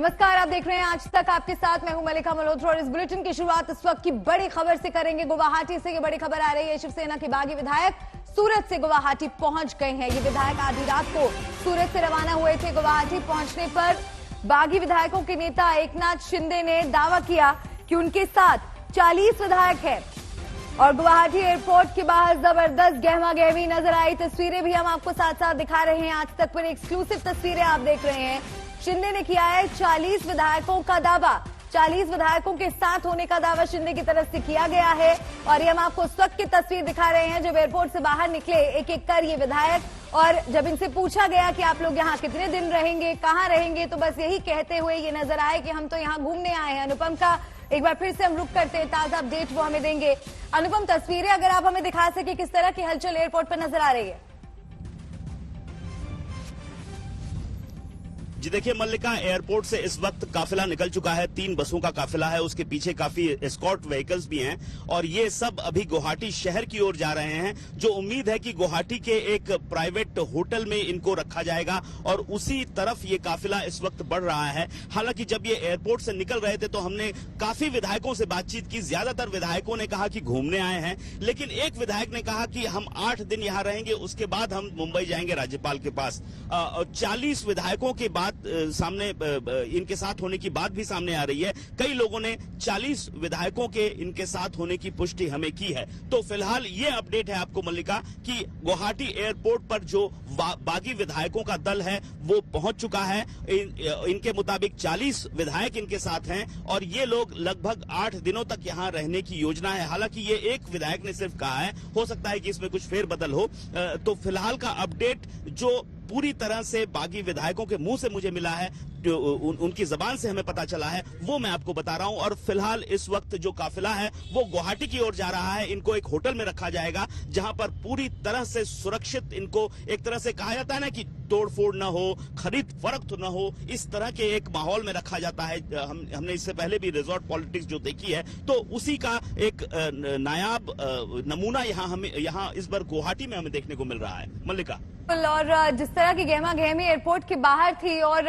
नमस्कार, आप देख रहे हैं आज तक। आपके साथ मैं हूं मलिका मल्होत्रा और इस बुलेटिन की शुरुआत इस वक्त की बड़ी खबर से करेंगे। गुवाहाटी से ये बड़ी खबर आ रही है। शिवसेना के बागी विधायक सूरत से गुवाहाटी पहुंच गए हैं। ये विधायक आधी रात को सूरत से रवाना हुए थे। गुवाहाटी पहुंचने पर बागी विधायकों के नेता एकनाथ शिंदे ने दावा किया कि उनके साथ 40 विधायक हैं और गुवाहाटी एयरपोर्ट के बाहर जबरदस्त गहमा गहमी नजर आई। तस्वीरें भी हम आपको साथ साथ दिखा रहे हैं। आज तक पर एक्सक्लूसिव तस्वीरें आप देख रहे हैं। शिंदे ने किया है 40 विधायकों का दावा। 40 विधायकों के साथ होने का दावा शिंदे की तरफ से किया गया है और ये हम आपको उस वक्त की तस्वीर दिखा रहे हैं जब एयरपोर्ट से बाहर निकले एक एक कर ये विधायक। और जब इनसे पूछा गया कि आप लोग यहाँ कितने दिन रहेंगे, कहाँ रहेंगे, तो बस यही कहते हुए ये नजर आए कि हम तो यहाँ घूमने आए हैं। अनुपम का एक बार फिर से हम रुक करते हैं, ताजा अपडेट वो हमें देंगे। अनुपम, तस्वीरें अगर आप हमें दिखा सके, किस तरह की हलचल एयरपोर्ट पर नजर आ रही है? जी देखिए मल्लिका, एयरपोर्ट से इस वक्त काफिला निकल चुका है। 3 बसों का काफिला है, उसके पीछे काफी एस्कॉर्ट व्हीकल्स भी हैं और ये सब अभी गुवाहाटी शहर की ओर जा रहे हैं। जो उम्मीद है कि गुवाहाटी के एक प्राइवेट होटल में इनको रखा जाएगा और उसी तरफ ये काफिला इस वक्त बढ़ रहा है। हालांकि जब ये एयरपोर्ट से निकल रहे थे तो हमने काफी विधायकों से बातचीत की। ज्यादातर विधायकों ने कहा कि घूमने आए हैं, लेकिन एक विधायक ने कहा कि हम 8 दिन यहाँ रहेंगे, उसके बाद हम मुंबई जाएंगे राज्यपाल के पास। 40 विधायकों के बाद सामने इनके साथ होने की बात भी सामने आ रही है। कई लोगों ने 40 विधायकों के इनके साथ होने की पुष्टि हमें की है। तो फिलहाल ये अपडेट है आपको मल्लिका कि गुवाहाटी एयरपोर्ट पर जो बागी विधायकों का दल है वो पहुंच चुका है। इनके मुताबिक 40 विधायक इनके साथ हैं और ये लोग लगभग 8 दिनों तक यहाँ रहने की योजना है। हालांकि ये एक विधायक ने सिर्फ कहा है, हो सकता है कि इसमें कुछ फेरबदल हो। तो फिलहाल का अपडेट जो पूरी तरह से बागी विधायकों के मुंह से मुझे मिला है, जो उनकी जबान से हमें पता चला है, वो मैं आपको बता रहा हूं। और फिलहाल इस वक्त जो काफिला है वो गुवाहाटी की ओर जा रहा है। इनको एक होटल में रखा जाएगा जहां पर पूरी तरह से सुरक्षित, इनको एक तरह से कहा जाता है ना कि तोड़फोड़ ना हो, खरीद फरोख्त ना हो, इस तरह के एक माहौल में रखा जाता है। हमने इससे पहले भी रिजॉर्ट पॉलिटिक्स जो देखी है, तो उसी का एक नायाब नमूना यहाँ इस बार गुवाहाटी में हमें देखने को मिल रहा है मल्लिका। और जिस तरह की गहमा गहमी एयरपोर्ट के बाहर थी और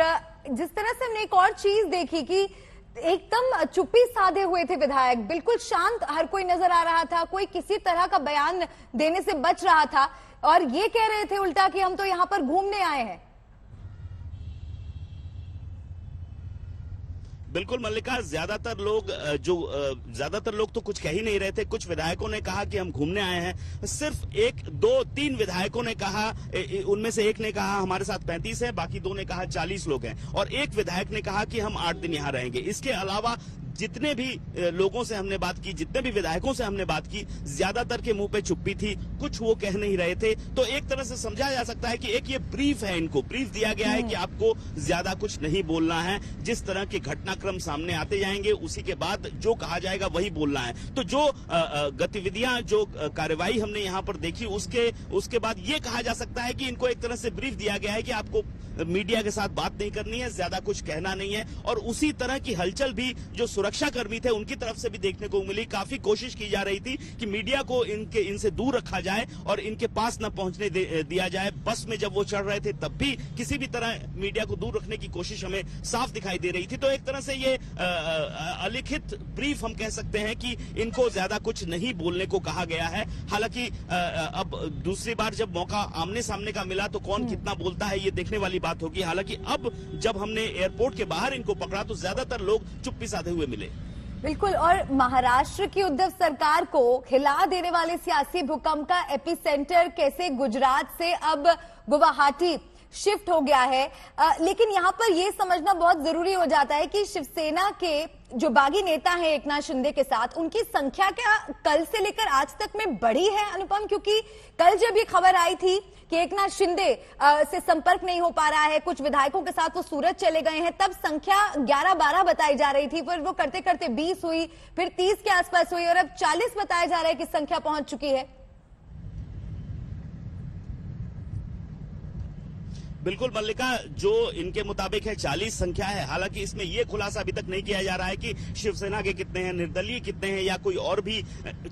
जिस तरह से हमने एक और चीज देखी कि एकदम चुप्पी साधे हुए थे विधायक, बिल्कुल शांत हर कोई नजर आ रहा था। कोई किसी तरह का बयान देने से बच रहा था और ये कह रहे थे उल्टा कि हम तो यहाँ पर घूमने आए हैं। बिल्कुल मल्लिका, ज्यादातर लोग तो कुछ कह ही नहीं रहे थे। कुछ विधायकों ने कहा कि हम घूमने आए हैं। सिर्फ 1, 2, 3 विधायकों ने कहा, उनमें से एक ने कहा हमारे साथ 35 है, बाकी 2 ने कहा 40 लोग हैं और एक विधायक ने कहा कि हम 8 दिन यहाँ रहेंगे। इसके अलावा जितने भी लोगों से हमने बात की, जितने भी विधायकों से हमने बात की, ज्यादातर के मुंह पे चुप्पी थी, कुछ वो कह नहीं रहे थे। तो एक तरह से समझा जा सकता है कि एक ये ब्रीफ है, इनको ब्रीफ दिया गया है कि आपको ज्यादा कुछ नहीं बोलना है। जिस तरह के घटनाक्रम सामने आते जाएंगे उसी के बाद जो कहा जाएगा वही बोलना है। तो जो गतिविधियां, जो कार्रवाई हमने यहाँ पर देखी, उसके बाद ये कहा जा सकता है कि इनको एक तरह से ब्रीफ दिया गया है कि आपको मीडिया के साथ बात नहीं करनी है, ज्यादा कुछ कहना नहीं है। और उसी तरह की हलचल भी जो सुरक्षा कर्मी थे उनकी तरफ से भी देखने को मिली। काफी कोशिश की जा रही थी कि मीडिया को इनसे दूर रखा जाए और इनके पास न पहुंचने दिया जाए। बस में जब वो चढ़ रहे थे तब भी किसी भी तरह मीडिया को दूर रखने की कोशिश हमें साफ दिखाई दे रही थी। तो एक तरह से ये अलिखित ब्रीफ हम कह सकते हैं कि इनको ज्यादा कुछ नहीं बोलने को कहा गया है। हालांकि अब दूसरी बार जब मौका आमने सामने का मिला तो कौन कितना बोलता है ये देखने वाली बात होगी। हालांकि अब जब हमने एयरपोर्ट के बाहर इनको पकड़ा तो ज्यादातर लोग चुप्पी साधे हुए मिले। बिल्कुल। और महाराष्ट्र की उद्धव सरकार को हिला देने वाले सियासी भूकंप का एपिसेंटर कैसे गुजरात से अब गुवाहाटी शिफ्ट हो गया है। लेकिन यहाँ पर यह समझना बहुत जरूरी हो जाता है कि शिवसेना के जो बागी नेता हैं एकनाथ शिंदे के साथ, उनकी संख्या क्या कल से लेकर आज तक में बढ़ी है अनुपम? क्योंकि कल जब ये खबर आई थी कि एकनाथ शिंदे से संपर्क नहीं हो पा रहा है, कुछ विधायकों के साथ वो सूरत चले गए हैं, तब संख्या 11-12 बताई जा रही थी। फिर वो करते करते 20 हुई, फिर 30 के आसपास हुई और अब 40 बताया जा रहा है कि संख्या पहुंच चुकी है। बिल्कुल मल्लिका, जो इनके मुताबिक है 40 संख्या है। हालांकि इसमें यह खुलासा अभी तक नहीं किया जा रहा है कि शिवसेना के कितने हैं, निर्दलीय कितने हैं या कोई और भी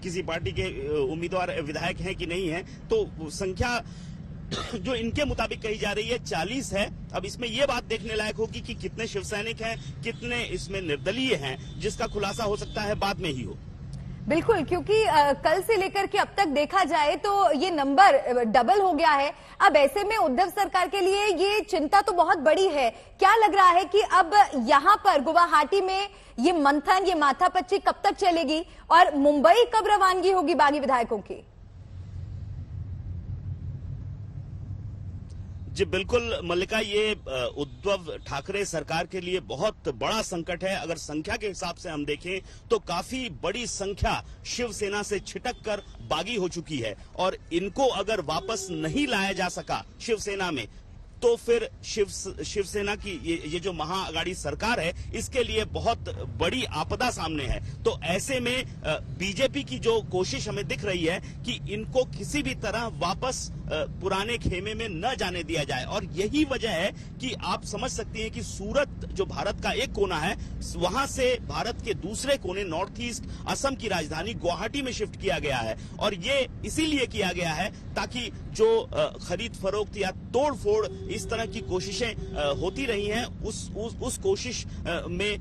किसी पार्टी के उम्मीदवार विधायक हैं कि नहीं है। तो संख्या जो इनके मुताबिक कही जा रही है 40 है। अब इसमें यह बात देखने लायक होगी कि कितने शिव सैनिक हैं, कितने इसमें निर्दलीय हैं, जिसका खुलासा हो सकता है बाद में ही हो। बिल्कुल, क्योंकि कल से लेकर के अब तक देखा जाए तो ये नंबर डबल हो गया है। अब ऐसे में उद्धव सरकार के लिए ये चिंता तो बहुत बड़ी है। क्या लग रहा है कि अब यहां पर गुवाहाटी में ये मंथन, ये माथापच्ची कब तक चलेगी और मुंबई कब रवानगी होगी बागी विधायकों की? जी बिल्कुल मल्लिका, ये उद्धव ठाकरे सरकार के लिए बहुत बड़ा संकट है। अगर संख्या के हिसाब से हम देखें तो काफी बड़ी संख्या शिवसेना से छिटक कर बागी हो चुकी है और इनको अगर वापस नहीं लाया जा सका शिवसेना में तो फिर शिवसेना की ये जो महाअघाड़ी सरकार है इसके लिए बहुत बड़ी आपदा सामने है। तो ऐसे में बीजेपी की जो कोशिश हमें दिख रही है कि इनको किसी भी तरह वापस पुराने खेमे में न जाने दिया जाए और यही वजह है कि आप समझ सकती हैं कि सूरत जो भारत का एक कोना है वहां से भारत के दूसरे कोने नॉर्थ ईस्ट असम की राजधानी गुवाहाटी में शिफ्ट किया गया है और ये इसीलिए किया गया है ताकि जो खरीद फरोख्त या तोड़ फोड़ इस तरह की कोशिशें होती रही हैं उस कोशिश में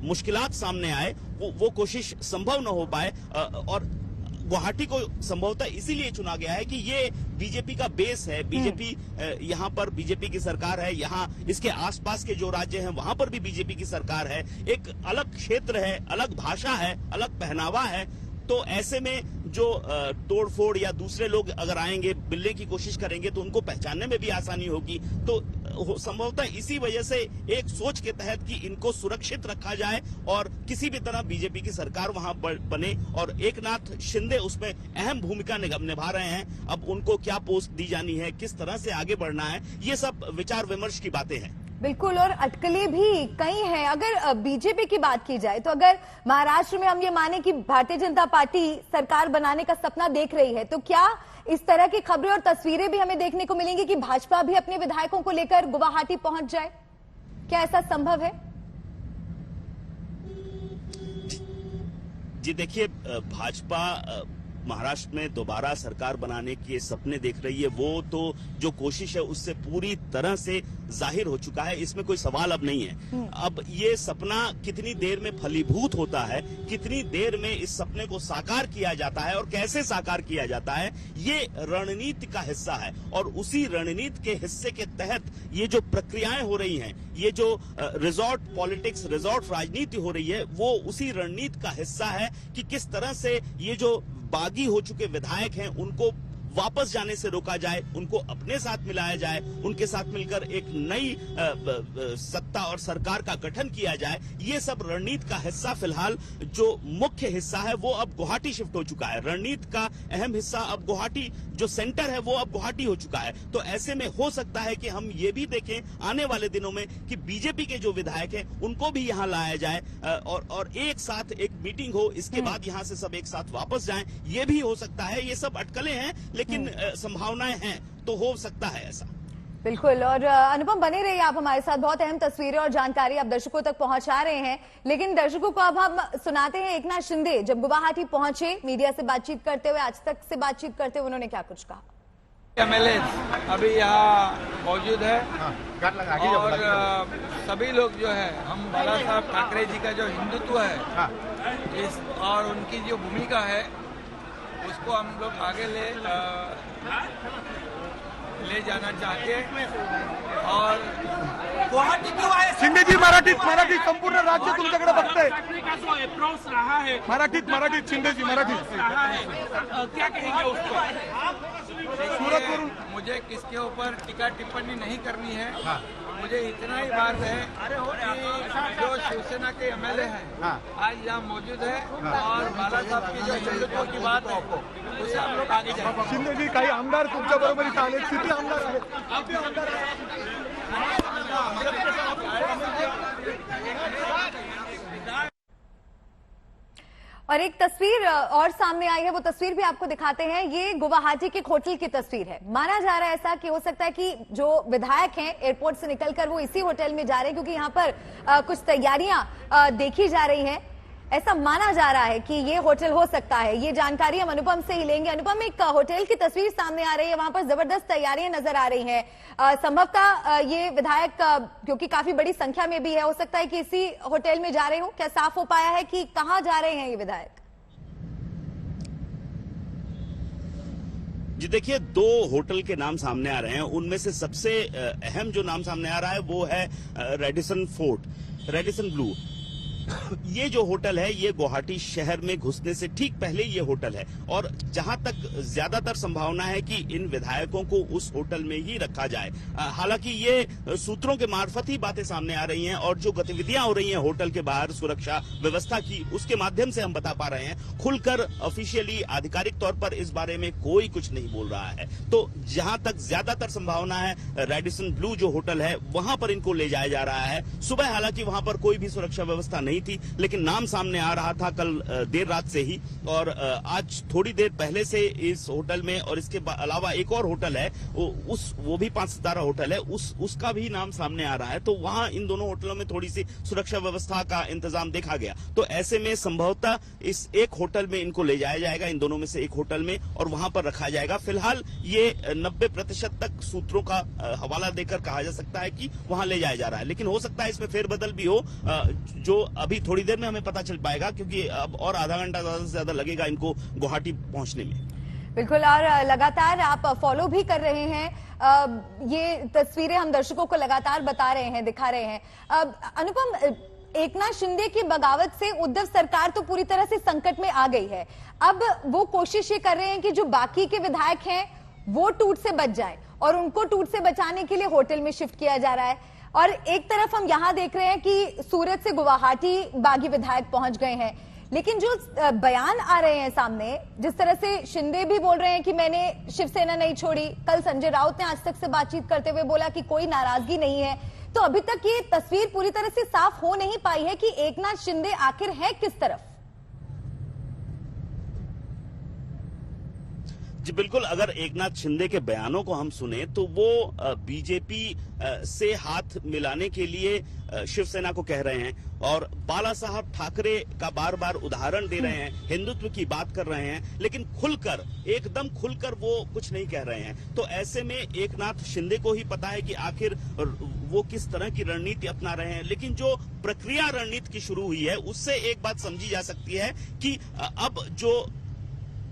मुश्किलात सामने आए, वो कोशिश संभव न हो पाए और गुवाहाटी को संभवतः इसीलिए चुना गया है कि ये बीजेपी का बेस है। बीजेपी यहाँ पर बीजेपी की सरकार है, यहाँ इसके आसपास के जो राज्य हैं वहां पर भी बीजेपी की सरकार है, एक अलग क्षेत्र है, अलग भाषा है, अलग पहनावा है। तो ऐसे में जो तोड़फोड़ या दूसरे लोग अगर आएंगे मिलने की कोशिश करेंगे तो उनको पहचानने में भी आसानी होगी। तो संभवतः इसी वजह से एक सोच के तहत कि इनको सुरक्षित रखा जाए और किसी भी तरह बीजेपी की सरकार वहां बने और एकनाथ शिंदे उसमें अहम भूमिका निभा रहे हैं। अब उनको क्या पोस्ट दी जानी है, किस तरह से आगे बढ़ना है, ये सब विचार विमर्श की बातें हैं। बिल्कुल, और अटकलें भी कई हैं। अगर बीजेपी की बात की जाए तो अगर महाराष्ट्र में हम ये माने कि भारतीय जनता पार्टी सरकार बनाने का सपना देख रही है तो क्या इस तरह की खबरें और तस्वीरें भी हमें देखने को मिलेंगी कि भाजपा भी अपने विधायकों को लेकर गुवाहाटी पहुंच जाए? क्या ऐसा संभव है? जी देखिए, भाजपा महाराष्ट्र में दोबारा सरकार बनाने के सपने देख रही है, वो तो जो कोशिश है उससे पूरी तरह से जाहिर हो चुका है, इसमें कोई सवाल अब नहीं है। अब ये सपना कितनी देर में फलीभूत होता है, कितनी देर में इस सपने को साकार किया जाता है और कैसे साकार किया जाता है, ये रणनीति का हिस्सा है और उसी रणनीति के हिस्से के तहत ये जो प्रक्रियाएं हो रही हैं, ये जो रिजॉर्ट पॉलिटिक्स, रिजॉर्ट राजनीति हो रही है, वो उसी रणनीति का हिस्सा है कि किस तरह से ये जो बागी हो चुके विधायक हैं उनको वापस जाने से रोका जाए, उनको अपने साथ मिलाया जाए, उनके साथ मिलकर एक नई सत्ता और सरकार का गठन किया जाए। ये सब रणनीति का हिस्सा फिलहाल जो मुख्य हिस्सा है वो अब गुवाहाटी शिफ्ट हो चुका है। रणनीति का अहम हिस्सा अब गुवाहाटी जो सेंटर है वो अब गुवाहाटी हो चुका है। तो ऐसे में हो सकता है कि हम ये भी देखें आने वाले दिनों में कि बीजेपी के जो विधायक हैं उनको भी यहाँ लाया जाए और एक साथ एक मीटिंग हो, इसके बाद यहाँ से सब एक साथ वापस जाएं। ये भी हो सकता है, ये सब अटकलें हैं लेकिन संभावनाएं हैं, तो हो सकता है ऐसा। बिल्कुल, और अनुपम बने रहिए आप हमारे साथ। बहुत अहम तस्वीरें और जानकारी आप दर्शकों तक पहुंचा रहे हैं, लेकिन दर्शकों को अब हम सुनाते हैं एकनाथ शिंदे जब गुवाहाटी पहुंचे, मीडिया से बातचीत करते हुए, आज तक से बातचीत करते हुए उन्होंने क्या कुछ कहा। एमएलए अभी यहाँ मौजूद है और सभी लोग जो है, हम बाला साहब ठाकरे जी का जो हिंदुत्व है इस और उनकी जो भूमिका है उसको हम लोग आगे ले जाना चाहते हैं और गुवाहाटी क्यों आए? शिंदे जी मराठीत संपूर्ण राज्य तुमच्याकडे बघतंय। जो अप्रोच रहा है मराठीत शिंदे जी मराठीत रहा है, क्या कहेंगे उसको? सूरत वरून मुझे किसके ऊपर टीका टिप्पणी नहीं करनी है। मुझे इतना ही बात है कि जो शिवसेना के एमएलए हैं आज यहाँ मौजूद है और बाला साहब की जो हिंदुत्व की बात है उसे हम लोग आगे जाएंगे। शिंदे जी काही आमदार तुमच्या बरोबर इथे आले, किती आमदार आहेत? किती आमदार और एक तस्वीर और सामने आई है, वो तस्वीर भी आपको दिखाते हैं। ये गुवाहाटी के एक होटल की तस्वीर है। माना जा रहा है ऐसा कि हो सकता है कि जो विधायक हैं एयरपोर्ट से निकलकर वो इसी होटल में जा रहे हैं क्योंकि यहाँ पर कुछ तैयारियां देखी जा रही हैं। ऐसा माना जा रहा है कि ये होटल हो सकता है। ये जानकारी हम अनुपम से ही लेंगे। अनुपम, एक होटल की तस्वीर सामने आ रही है, वहां पर जबरदस्त तैयारियां नजर आ रही हैं। संभवतः ये विधायक क्योंकि काफी बड़ी संख्या में भी है, हो सकता है कि इसी होटल में जा रहे हो। क्या साफ हो पाया है कि कहां जा रहे हैं ये विधायक? जी देखिए, दो होटल के नाम सामने आ रहे हैं। उनमें से सबसे अहम जो नाम सामने आ रहा है वो है रेडिसन फोर्ट, रेडिसन ब्लू। ये जो होटल है ये गुवाहाटी शहर में घुसने से ठीक पहले ये होटल है और जहां तक ज्यादातर संभावना है कि इन विधायकों को उस होटल में ही रखा जाए। हालांकि ये सूत्रों के मार्फत ही बातें सामने आ रही हैं और जो गतिविधियां हो रही हैं होटल के बाहर सुरक्षा व्यवस्था की, उसके माध्यम से हम बता पा रहे हैं। खुलकर ऑफिशियली आधिकारिक तौर पर इस बारे में कोई कुछ नहीं बोल रहा है। तो जहां तक ज्यादातर संभावना है रेडिसन ब्लू जो होटल है वहां पर इनको ले जाया जा रहा है। सुबह हालांकि वहां पर कोई भी सुरक्षा व्यवस्था नहीं थी, लेकिन नाम सामने आ रहा था कल देर रात से ही और आज थोड़ी देर पहले से इस होटल में, और इसके अलावा एक और होटल है वो भी 5 सितारा होटल है, उसका भी नाम सामने आ रहा है। तो वहां इन दोनों होटलों में थोड़ी सी सुरक्षा व्यवस्था का इंतजाम देखा गया। तो ऐसे में संभवतः इस एक होटल में इनको ले जाया जाएगा, इन दोनों में से एक होटल में, और वहां पर रखा जाएगा। फिलहाल ये 90% तक सूत्रों का हवाला देकर कहा जा सकता है कि वहां ले जाया जा रहा है, लेकिन हो सकता है इसमें फेरबदल भी हो, जो अभी थोड़ी देर में हमें पता चल पाएगा, क्योंकि अब और आधा घंटा ज्यादा से ज्यादा लगेगा इनको गुवाहाटी पहुंचने में। बिल्कुल, और लगातार आप फॉलो भी कर रहे हैं। ये तस्वीरें हम दर्शकों को लगातार बता रहे हैं, दिखा रहे हैं। अनुपम, एकनाथ शिंदे की बगावत से उद्धव सरकार तो पूरी तरह से संकट में आ गई है। अब वो कोशिश ये कर रहे हैं कि जो बाकी के विधायक हैं वो टूट से बच जाएं और उनको टूट से बचाने के लिए होटल में शिफ्ट किया जा रहा है। और एक तरफ हम यहां देख रहे हैं कि सूरत से गुवाहाटी बागी विधायक पहुंच गए हैं, लेकिन जो बयान आ रहे हैं सामने, जिस तरह से शिंदे भी बोल रहे हैं कि मैंने शिवसेना नहीं छोड़ी, कल संजय राउत ने आज तक से बातचीत करते हुए बोला कि कोई नाराजगी नहीं है, तो अभी तक ये तस्वीर पूरी तरह से साफ हो नहीं पाई है कि एकनाथ शिंदे आखिर है किस तरफ। जी बिल्कुल, अगर एकनाथ शिंदे के बयानों को हम सुने तो वो बीजेपी से हाथ मिलाने के लिए शिवसेना को कह रहे हैं और बाला साहब ठाकरे का बार बार उदाहरण दे रहे हैं, हिंदुत्व की बात कर रहे हैं, लेकिन खुलकर, एकदम खुलकर वो कुछ नहीं कह रहे हैं। तो ऐसे में एकनाथ शिंदे को ही पता है कि आखिर वो किस तरह की रणनीति अपना रहे हैं। लेकिन जो प्रक्रिया रणनीति की शुरू हुई है उससे एक बात समझी जा सकती है कि अब जो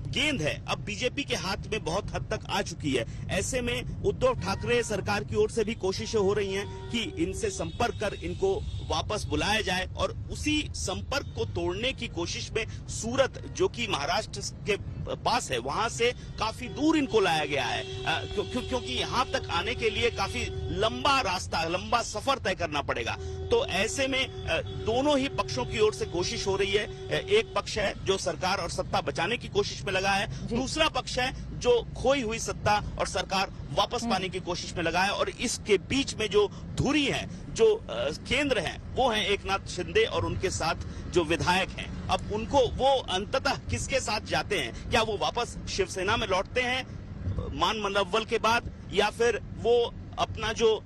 गेंद है अब बीजेपी के हाथ में बहुत हद तक आ चुकी है। ऐसे में उद्धव ठाकरे सरकार की ओर से भी कोशिशें हो रही हैं कि इनसे संपर्क कर इनको वापस बुलाया जाए, और उसी संपर्क को तोड़ने की कोशिश में सूरत, जो कि महाराष्ट्र के पास है, वहां से काफी दूर इनको लाया गया है, क्योंकि यहां तक आने के लिए काफी लंबा रास्ता, लंबा सफर तय करना पड़ेगा। तो ऐसे में दोनों ही पक्षों की ओर से कोशिश हो रही है। एक पक्ष है जो सरकार और सत्ता बचाने की कोशिश में लगा है, दूसरा पक्ष है जो खोई हुई सत्ता और सरकार वापस पाने की कोशिश में लगा है, और इसके बीच में जो धुरी है, जो केंद्र है, वो है एकनाथ शिंदे और उनके साथ जो विधायक हैं। अब उनको वो अंततः किसके साथ जाते हैं, क्या वो वापस शिवसेना में लौटते हैं मान मनव्वल के बाद, या फिर वो अपना जो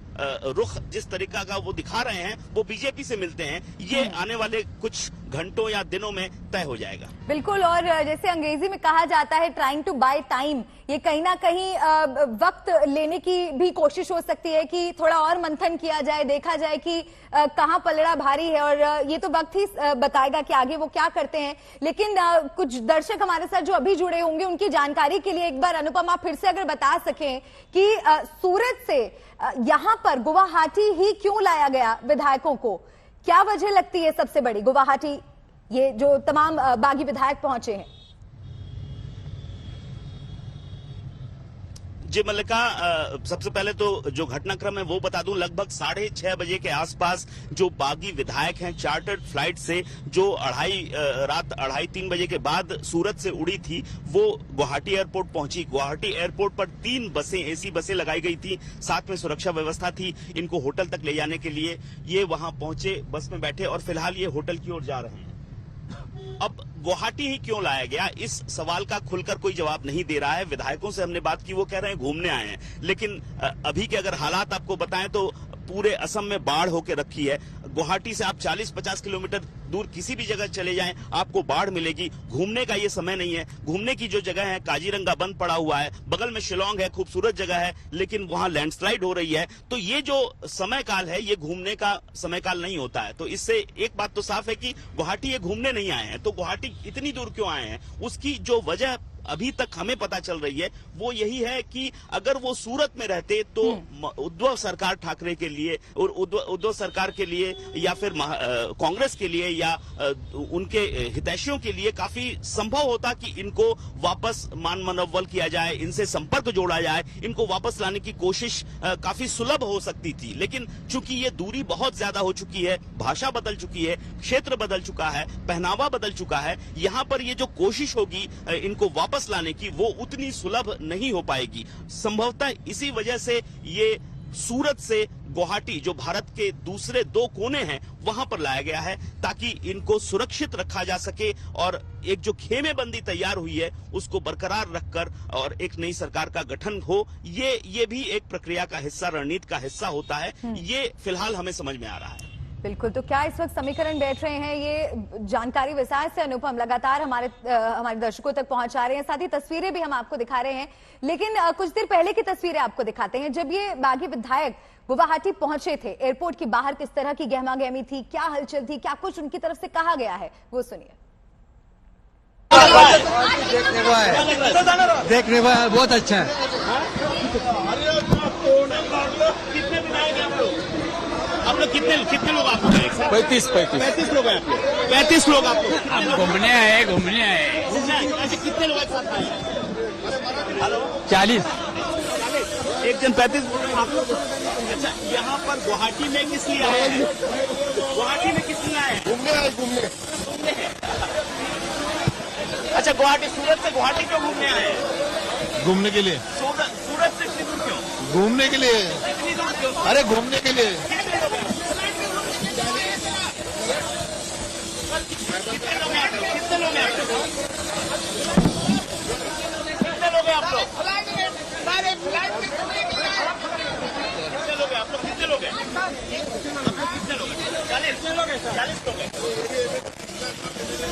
रुख जिस तरीका का वो दिखा रहे हैं वो बीजेपी से मिलते हैं, ये आने वाले कुछ घंटों या दिनों में तय हो जाएगा। बिल्कुल, और जैसे अंग्रेजी में कहा जाता है ट्राइंग टू बाय टाइम, ये कहीं ना कहीं वक्त लेने की भी कोशिश हो सकती है कि थोड़ा और मंथन किया जाए, देखा जाए कि कहां पलड़ा भारी है, और ये तो वक्त ही बताएगा कि आगे वो क्या करते हैं। लेकिन कुछ दर्शक हमारे साथ जो अभी जुड़े होंगे उनकी जानकारी के लिए एक बार अनुपम आप फिर से अगर बता सकें कि सूरत से यहां पर गुवाहाटी ही क्यों लाया गया विधायकों को, क्या वजह लगती है सबसे बड़ी गुवाहाटी ये जो तमाम बागी विधायक पहुंचे हैं? जी मल्लिका, सबसे पहले तो जो घटनाक्रम है वो बता दूं। लगभग 6:30 बजे के आसपास जो बागी विधायक हैं चार्टर्ड फ्लाइट से जो रात 2:30-3 बजे के बाद सूरत से उड़ी थी, वो गुवाहाटी एयरपोर्ट पहुंची। गुवाहाटी एयरपोर्ट पर 3 बसें, एसी बसें लगाई गई थी, साथ में सुरक्षा व्यवस्था थी इनको होटल तक ले जाने के लिए। ये वहां पहुंचे, बस में बैठे और फिलहाल ये होटल की ओर जा रहे हैं। अब गुवाहाटी ही क्यों लाया गया, इस सवाल का खुलकर कोई जवाब नहीं दे रहा है। विधायकों से हमने बात की, वो कह रहे हैं घूमने आए हैं, लेकिन अभी के अगर हालात आपको बताएं तो पूरे असम में बाढ़ होकर रखी है। गुवाहाटी से आप 40-50 किलोमीटर दूर किसी भी जगह चले जाएं आपको बाढ़ मिलेगी। घूमने का ये समय नहीं है। घूमने की जो जगह है, काजीरंगा बंद पड़ा हुआ है, बगल में शिलोंग है, खूबसूरत जगह है, लेकिन वहां लैंडस्लाइड हो रही है। तो ये जो समय काल है ये घूमने का समय काल नहीं होता है। तो इससे एक बात तो साफ है कि गुवाहाटी ये घूमने नहीं आए हैं। तो गुवाहाटी इतनी दूर क्यों आए हैं, उसकी जो वजह अभी तक हमें पता चल रही है वो यही है कि अगर वो सूरत में रहते तो उद्धव सरकार ठाकरे के लिए और उद्धव सरकार के लिए या फिर कांग्रेस के लिए या उनके हितैषियों के लिए काफी संभव होता कि इनको वापस मान मनव्वल किया जाए, इनसे संपर्क जोड़ा जाए, इनको वापस लाने की कोशिश काफी सुलभ हो सकती थी। लेकिन चूंकि ये दूरी बहुत ज्यादा हो चुकी है, भाषा बदल चुकी है, क्षेत्र बदल चुका है, पहनावा बदल चुका है, यहाँ पर ये जो कोशिश होगी इनको वापस लाने की वो उतनी सुलभ नहीं हो पाएगी। संभवतः इसी वजह से ये सूरत से गुवाहाटी जो भारत के दूसरे 2 कोने हैं वहां पर लाया गया है ताकि इनको सुरक्षित रखा जा सके और एक जो खेमेबंदी तैयार हुई है उसको बरकरार रखकर और एक नई सरकार का गठन हो। ये भी एक प्रक्रिया का हिस्सा, रणनीति का हिस्सा होता है। ये फिलहाल हमें समझ में आ रहा है। बिल्कुल। तो क्या इस वक्त समीकरण बैठ रहे हैं, ये जानकारी विस्तार से अनुपम लगातार हमारे दर्शकों तक पहुंचा रहे हैं, साथ ही तस्वीरें भी हम आपको दिखा रहे हैं। लेकिन कुछ देर पहले की तस्वीरें आपको दिखाते हैं जब ये बागी विधायक गुवाहाटी पहुंचे थे। एयरपोर्ट के बाहर किस तरह की गहमागहमी थी, क्या हलचल थी, क्या कुछ उनकी तरफ से कहा गया है, वो सुनिए। देखने में बहुत अच्छा है। आप लोग कितने लोग आप लोग हैं? 35 लोग हैं। 35 लोग आप लोग घूमने आए ऐसे कितने लोग एक साथ आए हैं? हेलो 40। एक जन 35 बोल रहे हैं आप लोग। अच्छा, यहाँ पर गुवाहाटी में किस लिए आए हैं? गुवाहाटी में किस लिए आए हैं? घूमने। अच्छा, गुवाहाटी, सूरत से गुवाहाटी क्यों घूमने आए हैं? घूमने के लिए। सूरत से इतनी दूर क्यों? घूमने के लिए। इतनी दूर क्यों? अरे घूमने के लिए। कितने लोग हैं? कितने लोग हैं आप लोग? कितने लोग हैं आप लोग? कितने लोग हैं आप लोग? कितने लोग हैं? 40 लोग हैं।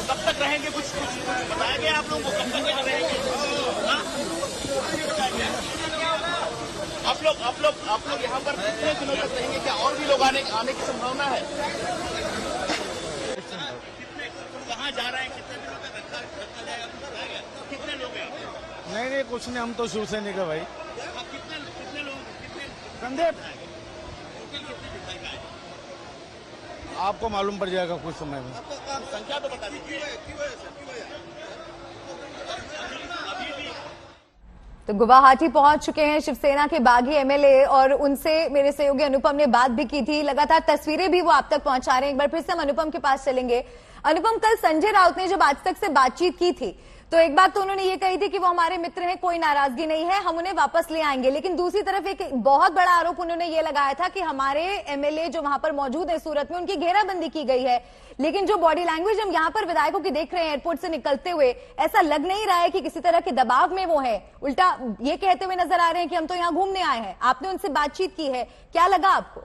कब तक रहेंगे? कुछ बताया गया आप लोगों को कब तक यहाँ रहेंगे? हाँ? आप लोग यहाँ पर कितने दिनों तक रहेंगे? क्या और भी लोग आने की संभावना है? कहाँ जा रहे हैं? कितने दिनों तक रखा जाएगा? कितने लोग हैं? नहीं कुछ नहीं, हम तो शिवसैनिक है भाई। कितने लोग? संदीप आपको मालूम पड़ जाएगा कुछ समय में। संख्या तो बता दीजिए। तो गुवाहाटी पहुंच चुके हैं शिवसेना के बागी एमएलए और उनसे मेरे सहयोगी अनुपम ने बात भी की थी। लगातार तस्वीरें भी वो आप तक पहुंचा रहे हैं। एक बार फिर से हम अनुपम के पास चलेंगे। अनुपम, कल संजय राउत ने जब आज तक से बातचीत की थी तो एक बात तो उन्होंने ये कही थी कि वो हमारे मित्र हैं, कोई नाराजगी नहीं है, हम उन्हें वापस ले आएंगे। लेकिन दूसरी तरफ एक बहुत बड़ा आरोप उन्होंने ये लगाया था कि हमारे एमएलए जो वहां पर मौजूद है सूरत में, उनकी घेराबंदी की गई है। लेकिन जो बॉडी लैंग्वेज हम यहाँ पर विधायकों की देख रहे हैं एयरपोर्ट से निकलते हुए, ऐसा लग नहीं रहा है कि किसी तरह के दबाव में वो है। उल्टा ये कहते हुए नजर आ रहे हैं कि हम तो यहाँ घूमने आए हैं। आपने उनसे बातचीत की है, क्या लगा आपको?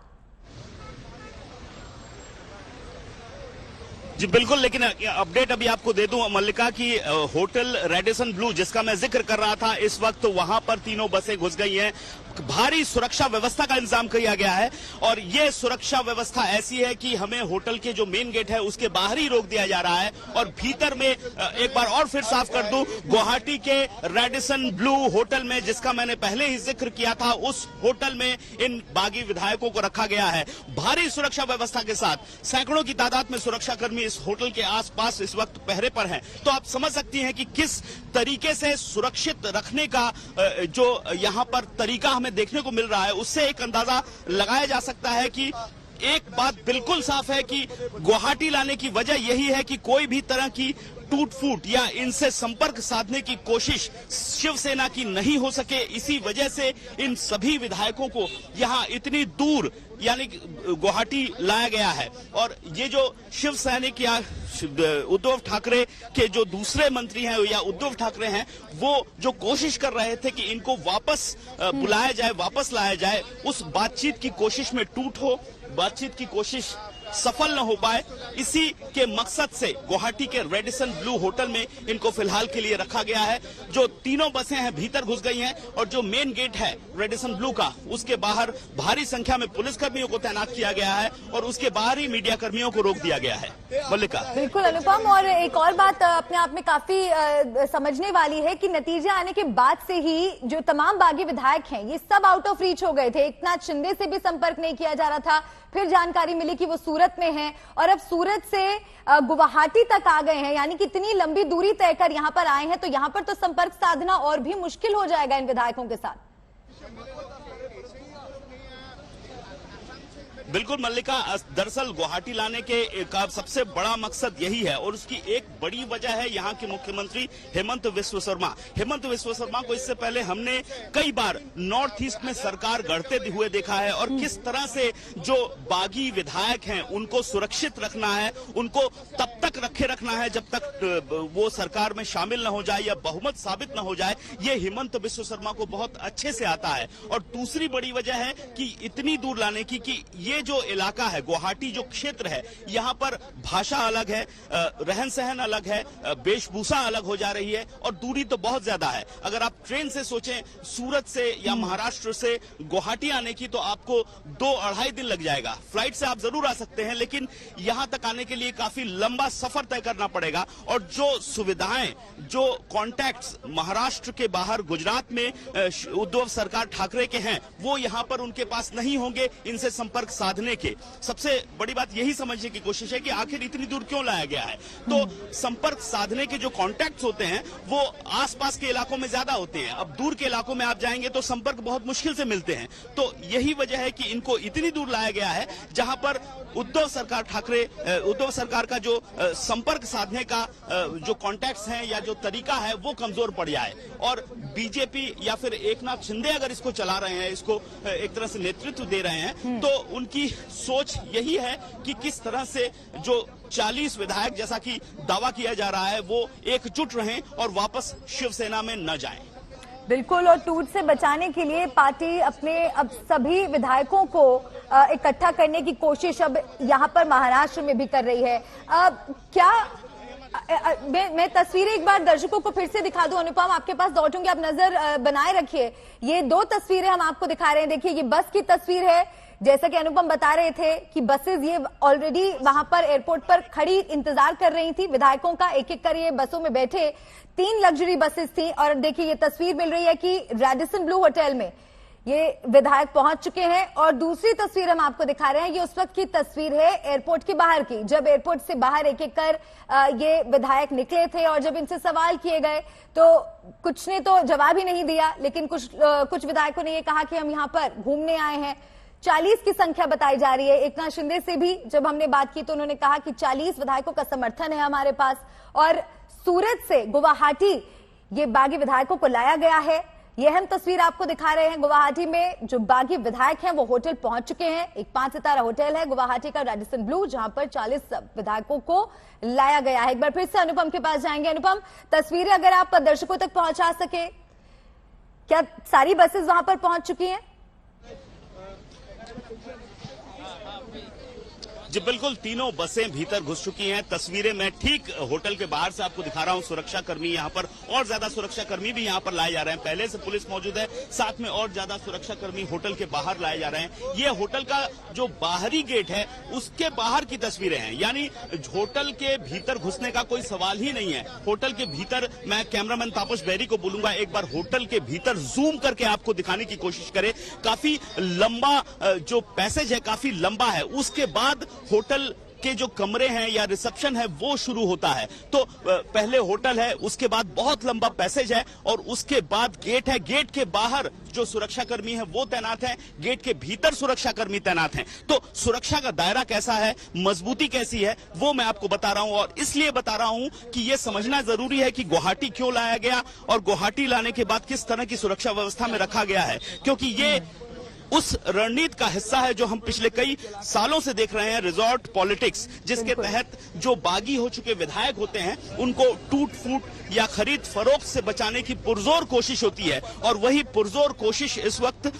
जी बिल्कुल, लेकिन अपडेट अभी आपको दे दूं मल्लिका की होटल रेडिसन ब्लू जिसका मैं जिक्र कर रहा था, इस वक्त वहां पर तीनों बसें घुस गई हैं। भारी सुरक्षा व्यवस्था का इंतजाम किया गया है और ये सुरक्षा व्यवस्था ऐसी है कि हमें होटल के जो मेन गेट है उसके बाहर ही रोक दिया जा रहा है। और भीतर में एक बार और फिर साफ कर दूं, गुवाहाटी के रेडिसन ब्लू होटल में, जिसका मैंने पहले ही जिक्र किया था, उस होटल में इन बागी विधायकों को रखा गया है भारी सुरक्षा व्यवस्था के साथ। सैकड़ों की तादाद में सुरक्षाकर्मी इस होटल के आसपास इस वक्त पहरे पर हैं। तो आप समझ सकती हैं कि किस तरीके से सुरक्षित रखने का जो यहां पर तरीका हमें देखने को मिल रहा है, उससे एक अंदाजा लगाया जा सकता है कि एक बात बिल्कुल साफ है कि गुवाहाटी लाने की वजह यही है कि कोई भी तरह की टूट फूट या इनसे संपर्क साधने की कोशिश शिवसेना की नहीं हो सके। इसी वजह से इन सभी विधायकों को यहां इतनी दूर यानी गुवाहाटी लाया गया है। और ये जो शिव सैनिक या उद्धव ठाकरे के जो दूसरे मंत्री हैं या उद्धव ठाकरे हैं, वो जो कोशिश कर रहे थे कि इनको वापस बुलाया जाए, वापस लाया जाए, उस बातचीत की कोशिश में टूट हो, बातचीत की कोशिश सफल न हो पाए, इसी के मकसद से गुवाहाटी के रेडिसन ब्लू होटल में इनको फिलहाल के लिए रखा गया है। जो तीनों बसें हैं भीतर घुस गई हैं और जो मेन गेट है रेडिसन ब्लू का, उसके बाहर भारी संख्या में पुलिसकर्मियों को तैनात किया गया है और उसके बाहर ही मीडिया कर्मियों को रोक दिया गया है। मल्लिका। बिल्कुल अनुपम, और एक और बात अपने आप में काफी समझने वाली है कि नतीजे आने के बाद से ही जो तमाम बागी विधायक हैं ये सब आउट ऑफ रीच हो गए थे। एकनाथ शिंदे से भी संपर्क नहीं किया जा रहा था, फिर जानकारी मिली कि वो सूरत में हैं और अब सूरत से गुवाहाटी तक आ गए हैं, यानी कि इतनी लंबी दूरी तय कर यहां पर आए हैं, तो यहां पर तो संपर्क साधना और भी मुश्किल हो जाएगा इन विधायकों के साथ। बिल्कुल मल्लिका, दरअसल गुवाहाटी लाने का सबसे बड़ा मकसद यही है और उसकी एक बड़ी वजह है यहाँ के मुख्यमंत्री हेमंत बिस्वा शर्मा। हेमंत बिस्वा शर्मा को इससे पहले हमने कई बार नॉर्थ ईस्ट में सरकार गढ़ते हुए देखा है और किस तरह से जो बागी विधायक हैं उनको सुरक्षित रखना है, उनको तब तक रखे रखना है जब तक वो सरकार में शामिल न हो जाए या बहुमत साबित न हो जाए, ये हेमंत बिस्वा शर्मा को बहुत अच्छे से आता है। और दूसरी बड़ी वजह है कि इतनी दूर लाने की कि ये जो इलाका है गुवाहाटी जो क्षेत्र है, यहाँ पर भाषा अलग है, रहन सहन अलग है, वेशभूषा अलग हो जा रही है और दूरी तो बहुत ज्यादा है। अगर आप ट्रेन से सोचें सूरत से या महाराष्ट्र से गुवाहाटी आने की तो आपको 2-2.5 दिन लग जाएगा। फ्लाइट से आप जरूर आ सकते हैं लेकिन यहां तक आने के लिए काफी लंबा सफर तय करना पड़ेगा और जो सुविधाएं, जो कॉन्टैक्ट्स महाराष्ट्र के बाहर गुजरात में उद्धव सरकार ठाकरे के हैं वो यहां पर उनके पास नहीं होंगे इनसे संपर्क साधने के। सबसे बड़ी बात यही समझने की कोशिश है कि आखिर इतनी दूर क्यों लाया गया है। तो संपर्क साधने के जो कॉन्टैक्ट्स होते हैं वो आसपास के इलाकों में ज्यादा होते हैं। अब दूर के इलाकों में आप जाएंगे तो संपर्क बहुत मुश्किल से मिलते हैं। तो यही वजह है कि इनको इतनी दूर लाया गया है जहां पर उद्धव सरकार का जो संपर्क साधने का जो कॉन्टैक्ट्स हैं या जो तरीका है वो कमजोर पड़ जाए। और बीजेपी या फिर एकनाथ शिंदे अगर इसको चला रहे हैं, इसको एक तरह से नेतृत्व दे रहे हैं, तो उनकी सोच यही है कि किस तरह से जो 40 विधायक जैसा कि दावा किया जा रहा है वो एकजुट रहें और वापस शिवसेना में न जाएं। बिल्कुल, और टूट से बचाने के लिए पार्टी अपने अब सभी विधायकों को इकट्ठा करने की कोशिश अब यहां पर महाराष्ट्र में भी कर रही है। क्या मैं तस्वीरें एक बार दर्शकों को फिर से दिखा दूं। अनुपम, आपके पास लौटूंगी, आप नजर बनाए रखिए। ये 2 तस्वीरें हम आपको दिखा रहे हैं। देखिए ये बस की तस्वीर है, जैसा कि अनुपम बता रहे थे कि बसेस ये ऑलरेडी वहां पर एयरपोर्ट पर खड़ी इंतजार कर रही थी विधायकों का। एक एक कर ये बसों में बैठे 3 लग्जरी बसेस थी और देखिए ये तस्वीर मिल रही है कि रेडिसन ब्लू होटल में ये विधायक पहुंच चुके हैं। और दूसरी तस्वीर हम आपको दिखा रहे हैं, ये उस वक्त की तस्वीर है एयरपोर्ट के बाहर की, जब एयरपोर्ट से बाहर एक एक कर ये विधायक निकले थे और जब इनसे सवाल किए गए तो कुछ ने तो जवाब ही नहीं दिया, लेकिन कुछ विधायकों ने ये कहा कि हम यहाँ पर घूमने आए हैं। 40 की संख्या बताई जा रही है। एकनाथ शिंदे से भी जब हमने बात की तो उन्होंने कहा कि 40 विधायकों का समर्थन है हमारे पास। और सूरत से गुवाहाटी ये बागी विधायकों को लाया गया है। यह हम तस्वीर आपको दिखा रहे हैं। गुवाहाटी में जो बागी विधायक हैं वो होटल पहुंच चुके हैं। एक 5 सितारा होटल है गुवाहाटी का रेडिसन ब्लू, जहां पर 40 विधायकों को लाया गया है। एक बार फिर से अनुपम के पास जाएंगे। अनुपम, तस्वीरें अगर आप दर्शकों तक पहुंचा सके, क्या सारी बसेस वहां पर पहुंच चुकी हैं? जी बिल्कुल, तीनों बसें भीतर घुस चुकी हैं। तस्वीरें मैं ठीक होटल के बाहर से आपको दिखा रहा हूं। सुरक्षा कर्मी यहाँ पर और ज्यादा सुरक्षा कर्मी भी यहाँ पर लाए जा रहे हैं। पहले से पुलिस मौजूद है, साथ में और ज्यादा सुरक्षा कर्मी होटल के बाहर लाए जा रहे हैं। ये होटल का जो बाहरी गेट है उसके बाहर की तस्वीरें हैं, यानी होटल के भीतर घुसने का कोई सवाल ही नहीं है। होटल के भीतर मैं कैमरामैन तापस बेरी को बोलूंगा एक बार होटल के भीतर जूम करके आपको दिखाने की कोशिश करें। काफी लंबा जो पैसेज है, काफी लंबा है। उसके बाद होटल के जो कमरे हैं या रिसेप्शन है वो शुरू होता है। तो पहले होटल है, उसके बाद बहुत लंबा पैसेज है और उसके बाद गेट है। गेट के बाहर जो सुरक्षाकर्मी है वो तैनात हैं, गेट के भीतर सुरक्षाकर्मी तैनात हैं। तो सुरक्षा का दायरा कैसा है, मजबूती कैसी है, वो मैं आपको बता रहा हूं। और इसलिए बता रहा हूं कि यह समझना जरूरी है कि गुवाहाटी क्यों लाया गया और गुवाहाटी लाने के बाद किस तरह की सुरक्षा व्यवस्था में रखा गया है, क्योंकि ये उस रणनीति का हिस्सा है जो हम पिछले कई सालों से देख रहे हैं, रिजॉर्ट पॉलिटिक्स, जिसके तहत जो बागी हो चुके विधायक होते हैं उनको टूट फूट या खरीद फरोख्त से बचाने की पुरजोर कोशिश होती है। और वही पुरजोर कोशिश इस वक्त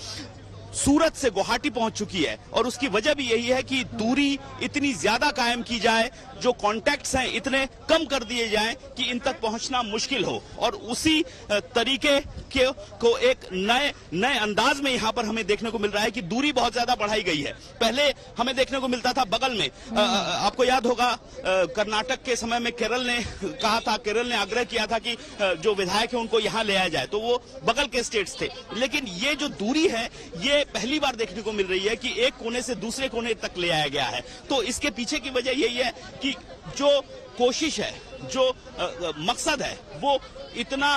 सूरत से गुवाहाटी पहुंच चुकी है और उसकी वजह भी यही है कि दूरी इतनी ज्यादा कायम की जाए, जो कॉन्टैक्ट्स हैं इतने कम कर दिए जाएं कि इन तक पहुंचना मुश्किल हो, और उसी तरीके को एक नए अंदाज में यहां पर हमें देखने को मिल रहा है कि दूरी बहुत ज्यादा बढ़ाई गई है। पहले हमें देखने को मिलता था बगल में, आपको याद होगा कर्नाटक के समय में केरल ने कहा था, केरल ने आग्रह किया था कि जो विधायक है उनको यहां ले आया जाए, तो वो बगल के स्टेट्स थे। लेकिन ये जो दूरी है ये पहली बार देखने को मिल रही है कि एक कोने से दूसरे कोने तक ले आया गया है। तो इसके पीछे की वजह यही है कि जो कोशिश है, जो मकसद है, वो इतना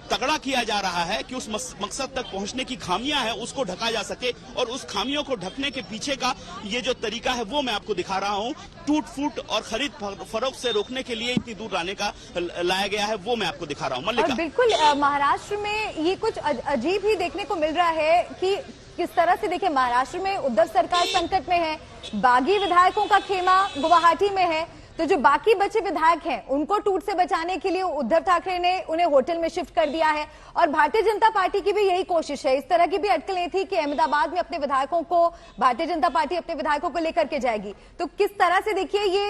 तगड़ा किया जा रहा है कि उस मकसद तक पहुंचने की खामियां हैं उसको ढका जा सके, और उस खामियों को ढकने के पीछे का ये जो तरीका है वो मैं आपको दिखा रहा हूं। टूट फूट और खरीद फरोख्त से रोकने के लिए इतनी दूर लाया गया है, वो मैं आपको दिखा रहा हूं। मल्लिका, बिल्कुल महाराष्ट्र में ये कुछ अजीब ही देखने को मिल रहा है कि किस तरह से, देखिए महाराष्ट्र में उद्धव सरकार संकट में है, बागी विधायकों का खेमा गुवाहाटी में है, तो जो बाकी बचे विधायक हैं उनको टूट से बचाने के लिए उद्धव ठाकरे ने उन्हें होटल में शिफ्ट कर दिया है, और भारतीय जनता पार्टी की भी यही कोशिश है। इस तरह की भी अटकलें थी कि अहमदाबाद में अपने विधायकों को, भारतीय जनता पार्टी अपने विधायकों को लेकर के जाएगी। तो किस तरह से देखिए ये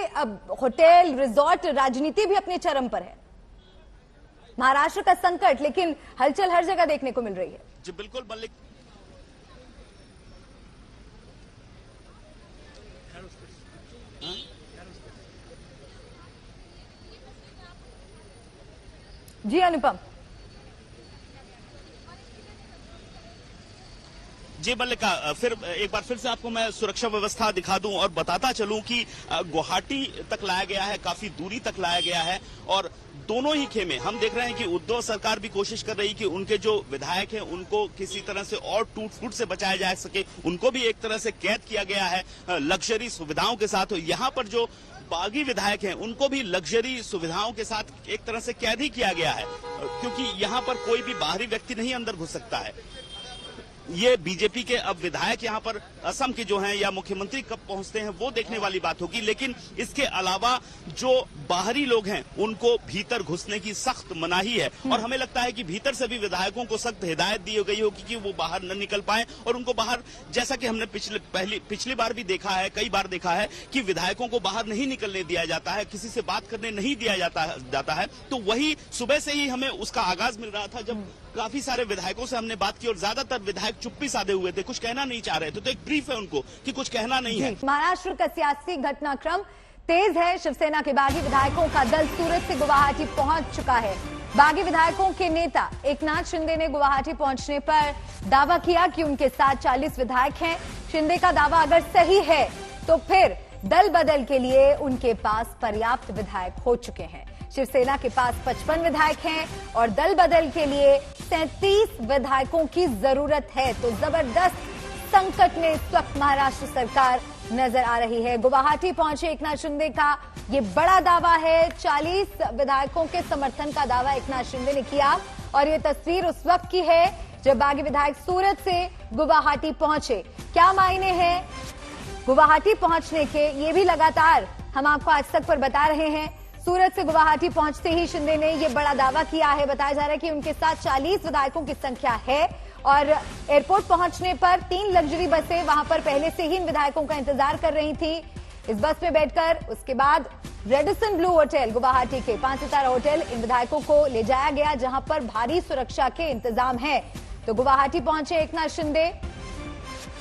होटल रिजॉर्ट राजनीति भी अपने चरम पर है। महाराष्ट्र का संकट, लेकिन हलचल हर जगह देखने को मिल रही है। जी बिल्कुल मल्लिक, जी अनुपम। जी मल्लिका, फिर एक बार फिर से आपको मैं सुरक्षा व्यवस्था दिखा दूं और बताता चलूं कि गुवाहाटी तक लाया गया है, काफी दूरी तक लाया गया है, और दोनों ही खेमे हम देख रहे हैं कि उद्धव सरकार भी कोशिश कर रही कि उनके जो विधायक हैं उनको किसी तरह से और टूट फूट से बचाया जा सके। उनको भी एक तरह से कैद किया गया है लग्जरी सुविधाओं के साथ। यहाँ पर जो बागी विधायक हैं उनको भी लग्जरी सुविधाओं के साथ एक तरह से कैद ही किया गया है, क्योंकि यहाँ पर कोई भी बाहरी व्यक्ति नहीं अंदर घुस सकता है। ये बीजेपी के अब विधायक यहाँ पर असम के जो हैं या मुख्यमंत्री कब पहुंचते हैं वो देखने वाली बात होगी, लेकिन इसके अलावा जो बाहरी लोग हैं उनको भीतर घुसने की सख्त मनाही है, और हमें लगता है कि भीतर से भी विधायकों को सख्त हिदायत दी गई होगी कि वो बाहर न निकल पाए, और उनको बाहर, जैसा कि हमने पिछली बार भी देखा है, कई बार देखा है कि विधायकों को बाहर नहीं निकलने दिया जाता है, किसी से बात करने नहीं दिया जाता है। तो वही सुबह से ही हमें उसका आगाज मिल रहा था जब काफी सारे विधायकों से हमने बात की, और ज्यादातर विधायक चुप्पी साधे हुए थे, कुछ कहना नहीं चाह रहे थे। तो एक ब्रीफ है उनको कि कुछ कहना नहीं है। महाराष्ट्र का सियासी घटनाक्रम तेज है। शिवसेना के बागी विधायकों का दल सूरत से गुवाहाटी पहुंच चुका है। बागी विधायकों के नेता एकनाथ शिंदे ने गुवाहाटी पहुंचने पर दावा किया कि उनके साथ 40 विधायक हैं। शिंदे का दावा अगर सही है तो फिर दल बदल के लिए उनके पास पर्याप्त विधायक हो चुके हैं। शिवसेना के पास 55 विधायक हैं और दल बदल के लिए 37 विधायकों की जरूरत है। तो जबरदस्त संकट में इस वक्त महाराष्ट्र सरकार नजर आ रही है। गुवाहाटी पहुंचे एकनाथ शिंदे का ये बड़ा दावा है। 40 विधायकों के समर्थन का दावा एकनाथ शिंदे ने किया, और ये तस्वीर उस वक्त की है जब बागी विधायक सूरत से गुवाहाटी पहुंचे। क्या मायने हैं गुवाहाटी पहुंचने के, ये भी लगातार हम आपको आज तक पर बता रहे हैं। सूरत से गुवाहाटी पहुंचते ही शिंदे ने ये बड़ा दावा किया है। बताया जा रहा है कि उनके साथ 40 विधायकों की संख्या है, और एयरपोर्ट पहुंचने पर 3 लग्जरी बसें वहां पर पहले से ही इन विधायकों का इंतजार कर रही थी। इस बस में बैठकर उसके बाद रेडिसन ब्लू होटल, गुवाहाटी के 5 सितारा होटल, इन विधायकों को ले जाया गया, जहां पर भारी सुरक्षा के इंतजाम है। तो गुवाहाटी पहुंचे एकनाथ शिंदे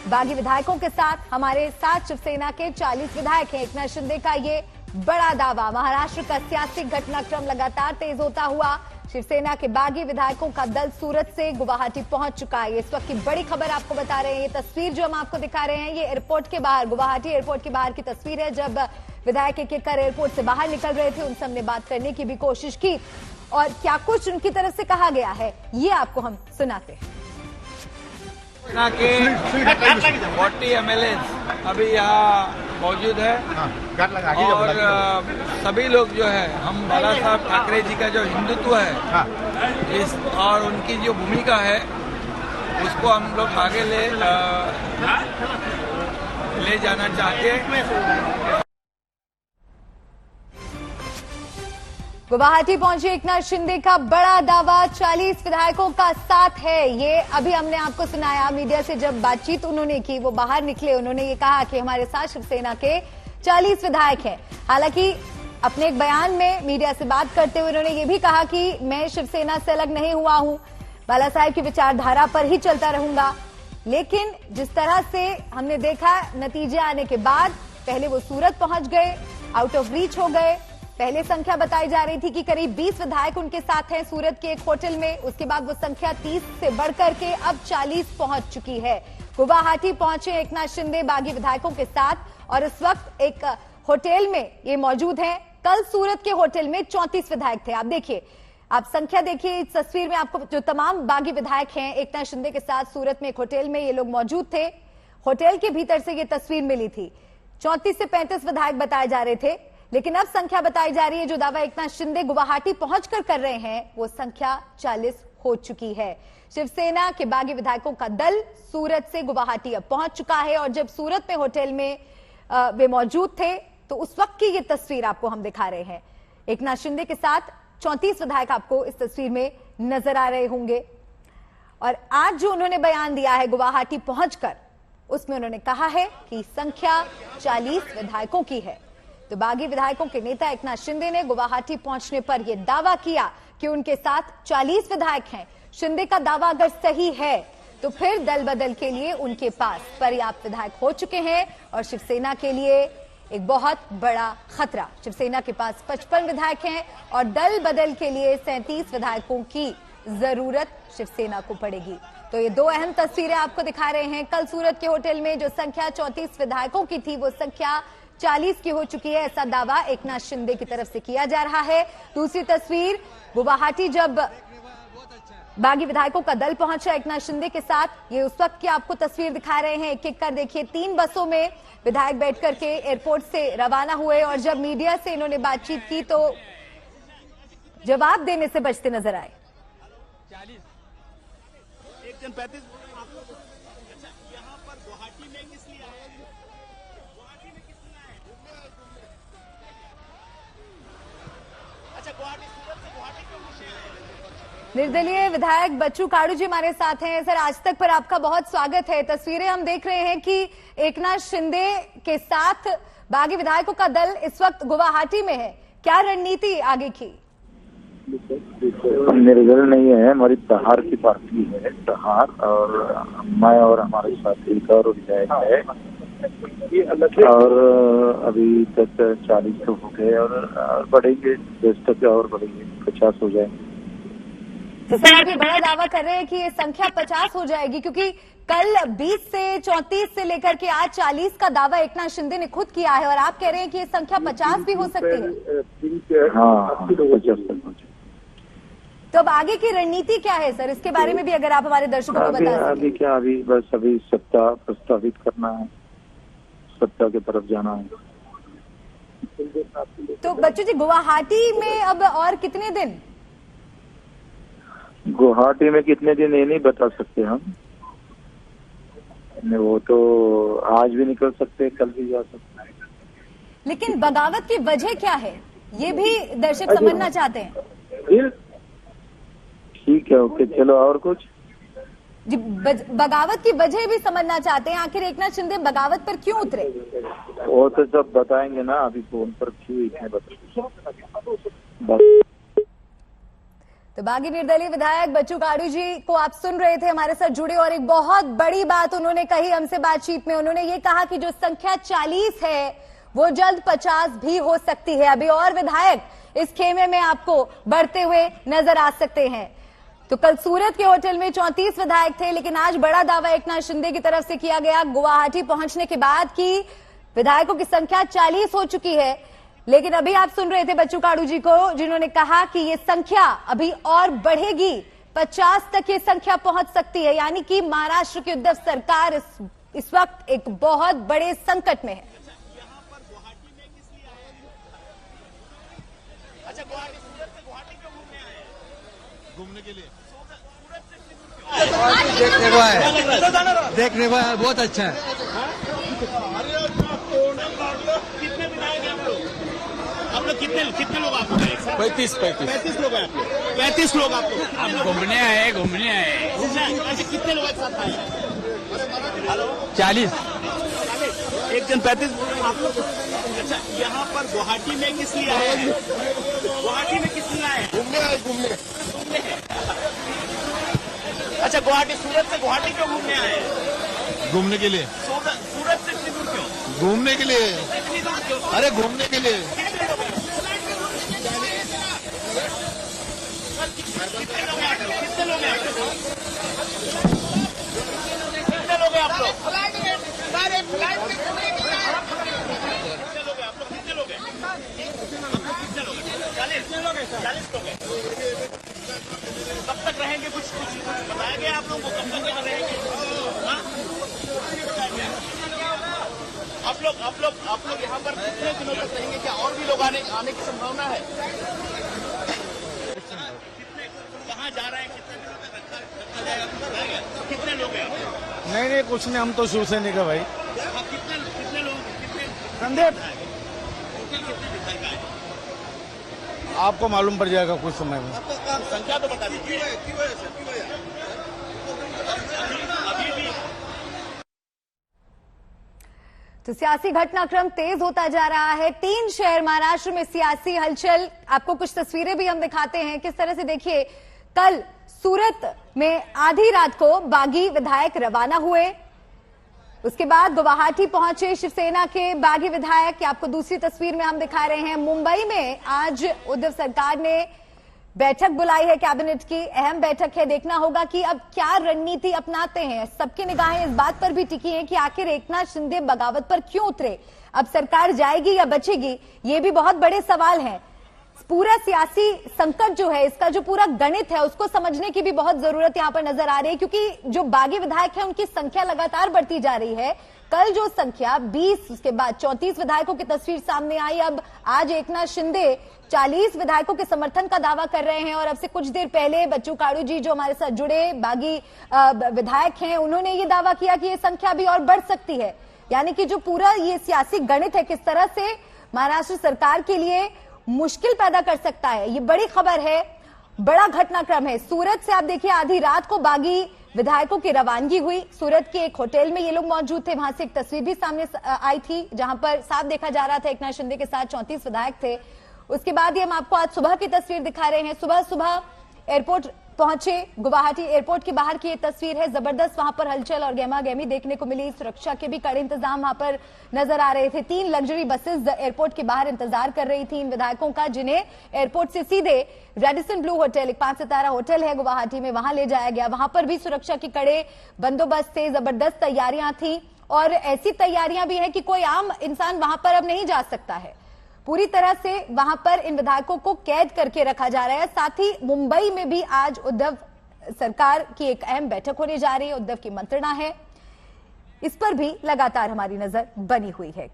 बागी विधायकों के साथ। हमारे साथ शिवसेना के 40 विधायक हैं। एकनाथ शिंदे का ये बड़ा दावा। महाराष्ट्र का सियासी घटनाक्रम लगातार तेज होता हुआ शिवसेना के बागी विधायकों का दल सूरत से गुवाहाटी पहुंच चुका है। इस वक्त की बड़ी खबर आपको बता रहे हैं। ये तस्वीर जो हम आपको दिखा रहे हैं, ये एयरपोर्ट के बाहर, गुवाहाटी एयरपोर्ट के बाहर की तस्वीर है, जब विधायक एक कर एयरपोर्ट से बाहर निकल रहे थे। उनसे हमने बात करने की भी कोशिश की, और क्या कुछ उनकी तरफ से कहा गया है ये आपको हम सुनाते हैं। के 40 MLA अभी यहाँ मौजूद है, और सभी लोग जो है, हम बाला साहब ठाकरे जी का जो हिंदुत्व है इस और उनकी जो भूमिका है उसको हम लोग आगे ले जाना चाहते हैं। गुवाहाटी पहुंचे एकनाथ शिंदे का बड़ा दावा 40 विधायकों का साथ है। ये अभी हमने आपको सुनाया। मीडिया से जब बातचीत उन्होंने की, वो बाहर निकले, उन्होंने ये कहा कि हमारे साथ शिवसेना के 40 विधायक हैं। हालांकि अपने एक बयान में मीडिया से बात करते हुए उन्होंने ये भी कहा कि मैं शिवसेना से अलग नहीं हुआ हूं, बाला साहेब की विचारधारा पर ही चलता रहूंगा। लेकिन जिस तरह से हमने देखा नतीजे आने के बाद, पहले वो सूरत पहुंच गए, आउट ऑफ रीच हो गए। पहले संख्या बताई जा रही थी कि करीब 20 विधायक उनके साथ हैं सूरत के एक होटल में। उसके बाद वो संख्या 30 से बढ़कर के अब 40 पहुंच चुकी है। गुवाहाटी पहुंचे एकनाथ शिंदे बागी विधायकों के साथ और इस वक्त एक होटल में ये मौजूद हैं। कल सूरत के होटल में 34 विधायक थे। आप देखिए, आप संख्या देखिए इस तस्वीर में, आपको जो तमाम बागी विधायक हैं एकनाथ शिंदे के साथ सूरत में एक होटल में ये लोग मौजूद थे। होटल के भीतर से ये तस्वीर मिली थी। 34 से 35 विधायक बताए जा रहे थे, लेकिन अब संख्या बताई जा रही है जो दावा एकनाथ शिंदे गुवाहाटी पहुंचकर कर रहे हैं, वो संख्या 40 हो चुकी है। शिवसेना के बागी विधायकों का दल सूरत से गुवाहाटी अब पहुंच चुका है और जब सूरत में होटल में वे मौजूद थे तो उस वक्त की ये तस्वीर आपको हम दिखा रहे हैं। एकनाथ शिंदे के साथ 34 विधायक आपको इस तस्वीर में नजर आ रहे होंगे। और आज जो उन्होंने बयान दिया है गुवाहाटी पहुंचकर, उसमें उन्होंने कहा है कि संख्या 40 विधायकों की है। तो बागी विधायकों के नेता एकनाथ शिंदे ने गुवाहाटी पहुंचने पर यह दावा किया कि उनके साथ 40 विधायक हैं। शिंदे का दावा अगर सही है तो फिर दल बदल के लिए उनके पास पर्याप्त विधायक हो चुके हैं और शिवसेना के लिए एक बहुत बड़ा खतरा। शिवसेना के पास 55 विधायक हैं और दल बदल के लिए 37 विधायकों की जरूरत शिवसेना को पड़ेगी। तो ये दो अहम तस्वीरें आपको दिखा रहे हैं। कल सूरत के होटल में जो संख्या 34 विधायकों की थी, वो संख्या 40 की हो चुकी है, ऐसा दावा एकनाथ शिंदे की तरफ से किया जा रहा है। दूसरी तस्वीर, गुवाहाटी जब बागी विधायकों का दल पहुंचा एकनाथ शिंदे के साथ, ये उस वक्त की आपको तस्वीर दिखा रहे हैं। एक एक कर देखिए, 3 बसों में विधायक बैठ करके एयरपोर्ट से रवाना हुए और जब मीडिया से इन्होंने बातचीत की तो जवाब देने से बचते नजर आए। 1 जन 35 यहाँ पर गुवाहाटी में किस लिए आए? गुवाहाटी में किस लिए आए? अच्छा, गुवाहाटी, सूरत से गुवाहाटी क्यों पहुंचे? निर्दलीय विधायक बच्चू काड़ू जी हमारे साथ हैं। सर, आज तक पर आपका बहुत स्वागत है। तस्वीरें हम देख रहे हैं कि एकनाथ शिंदे के साथ बागी विधायकों का दल इस वक्त गुवाहाटी में है। क्या रणनीति आगे की? निर्दल नहीं है, हमारी तहार की पार्टी है। तहार और मैं और हमारे साथी एक और विधायक है और अभी तक 40 तो हो गए और बढ़ेंगे, 10 तक और बढ़ेंगे, 50 हो जाएंगे। सर, आप ये बड़ा दावा कर रहे हैं कि ये संख्या 50 हो जाएगी, क्योंकि कल 20 से 34 से लेकर के आज 40 का दावा एकनाथ शिंदे ने खुद किया है और आप कह रहे हैं कि ये संख्या 50 भी हो सकती है। हाँ, 50 तक हो जाए। तो अब आगे की रणनीति क्या है सर, इसके बारे में भी अगर आप हमारे दर्शकों को बता सकें। अभी क्या, अभी बस अभी सत्ता प्रस्तावित करना है, सत्ता की तरफ जाना है। तो बच्चू जी, गुवाहाटी में अब और कितने दिन? गुवाहाटी में कितने दिन ये नहीं बता सकते हम, वो तो आज भी निकल सकते, कल भी जा सकते हैं। लेकिन बगावत की वजह क्या है, ये भी दर्शक समझना चाहते हैं। ठीक है, ओके, चलो और कुछ जी, बगावत की वजह भी समझना चाहते हैं। आखिर एकनाथ शिंदे बगावत पर क्यों उतरे? वो तो सब बताएंगे ना, अभी फोन पर क्यों इतने बताएंगे। तो बागी निर्दलीय विधायक बच्चू काड़ू जी को आप सुन रहे थे, हमारे साथ जुड़े, और एक बहुत बड़ी बात उन्होंने कही हमसे बातचीत में। उन्होंने ये कहा कि जो संख्या 40 है वो जल्द 50 भी हो सकती है। अभी और विधायक इस खेमे में आपको बढ़ते हुए नजर आ सकते हैं। तो कल सूरत के होटल में 34 विधायक थे, लेकिन आज बड़ा दावा एकनाथ शिंदे की तरफ से किया गया गुवाहाटी पहुंचने के बाद कि विधायकों की संख्या 40 हो चुकी है। लेकिन अभी आप सुन रहे थे बच्चू काड़ू जी को, जिन्होंने कहा कि ये संख्या अभी और बढ़ेगी, 50 तक ये संख्या पहुंच सकती है। यानी कि महाराष्ट्र की उद्धव सरकार इस वक्त एक बहुत बड़े संकट में है। यहाँ पर गुवाहाटी में किस लिए आए? अच्छा, गुवाहाटी, सूरत से गुवाहाटी क्यों घूमने आए? घूमने के लिए देखने को है, बहुत अच्छा है। कितने विधायक हैं आप लोग? आप लोग कितने लोग आप लोग हैं? 35 लोग हैं आप लोग। 35 लोग आप लोग। हम घूमने आए ऐसे कितने लोग एक साथ आए? हेलो 40। एक दिन 35 आप लोग। अच्छा, यहाँ पर गुवाहाटी में किस लिए आए हैं? गुवाहाटी में किस लिए आए हैं? घूमने अच्छा, सूरत से गुवाहाटी क्यों घूमने आए हैं? घूमने के लिए, सूरत से इतनी दूर क्यों? घूमने के लिए, इतनी दूर क्यों? अरे घूमने के लिए। कितने लोग हैं आप लोग? कितने लोग हैं आप लोग? कितने लोग हैं? 40 लोग हैं। कब तक रहेंगे? कुछ बताया गया आप लोगों को? कब तक यहाँ रहेंगे? हाँ? आप लोग यहाँ पर कितने दिनों तक रहेंगे? क्या और भी लोग आने की संभावना है? कहाँ जा रहे हैं? कितने दिनों तक रखा जाएगा? बताया गया? कितने लोग हैं आप लोग? नहीं कुछ नहीं, हम तो शिवसैनिक है भाई। कितने लोग? संदीप कितने विधायक आए? आपको मालूम पड़ जाएगा कुछ समय में। संख्या तो बता दीजिए। अभी भी तो सियासी घटनाक्रम तेज होता जा रहा है। 3 शहर महाराष्ट्र में सियासी हलचल, आपको कुछ तस्वीरें भी हम दिखाते हैं किस तरह से। देखिए, कल सूरत में आधी रात को बागी विधायक रवाना हुए, उसके बाद गुवाहाटी पहुंचे शिवसेना के बागी विधायक। आपको दूसरी तस्वीर में हम दिखा रहे हैं। मुंबई में आज उद्धव सरकार ने बैठक बुलाई है, कैबिनेट की अहम बैठक है। देखना होगा कि अब क्या रणनीति अपनाते हैं। सबकी निगाहें इस बात पर भी टिकी हैं कि आखिर एकनाथ शिंदे बगावत पर क्यों उतरे। अब सरकार जाएगी या बचेगी, ये भी बहुत बड़े सवाल हैं। पूरा सियासी संकट जो है, इसका जो पूरा गणित है, उसको समझने की भी बहुत जरूरत यहां पर नजर आ रही है, क्योंकि जो बागी विधायक है उनकी संख्या लगातार बढ़ती जा रही है। कल जो संख्या 20, उसके बाद 34 विधायकों की तस्वीर सामने आई। अब आज एकनाथ शिंदे 40 विधायकों के समर्थन का दावा कर रहे हैं। और अब से कुछ देर पहले बच्चू काड़ू जी, जो हमारे साथ जुड़े बागी विधायक हैं, उन्होंने ये दावा किया कि ये संख्या भी और बढ़ सकती है। यानी कि जो पूरा ये सियासी गणित है, किस तरह से महाराष्ट्र सरकार के लिए मुश्किल पैदा कर सकता है। ये बड़ी खबर है, बड़ा घटनाक्रम है। सूरत से आप देखिए, आधी रात को बागी विधायकों की रवानगी हुई। सूरत के एक होटल में ये लोग मौजूद थे। वहां से एक तस्वीर भी सामने आई थी, जहां पर साफ देखा जा रहा था एकनाथ शिंदे के साथ 34 विधायक थे। उसके बाद ये हम आपको आज सुबह की तस्वीर दिखा रहे हैं। सुबह एयरपोर्ट पहुंचे, गुवाहाटी एयरपोर्ट के बाहर की ये तस्वीर है। जबरदस्त वहां पर हलचल और गहमा गहमी देखने को मिली। सुरक्षा के भी कड़े इंतजाम वहां पर नजर आ रहे थे। 3 लग्जरी बसेस एयरपोर्ट के बाहर इंतजार कर रही थी इन विधायकों का, जिन्हें एयरपोर्ट से सीधे रेडिसन ब्लू होटल, एक 5 सितारा होटल है गुवाहाटी में, वहां ले जाया गया। वहां पर भी सुरक्षा के कड़े बंदोबस्त थे, जबरदस्त तैयारियां थी। और ऐसी तैयारियां भी है कि कोई आम इंसान वहां पर अब नहीं जा सकता है। पूरी तरह से वहां पर इन विधायकों को कैद करके रखा जा रहा है। साथ ही मुंबई में भी आज उद्धव सरकार की एक अहम बैठक होने जा रही है। उद्धव की मंत्रणा है, इस पर भी लगातार हमारी नजर बनी हुई है।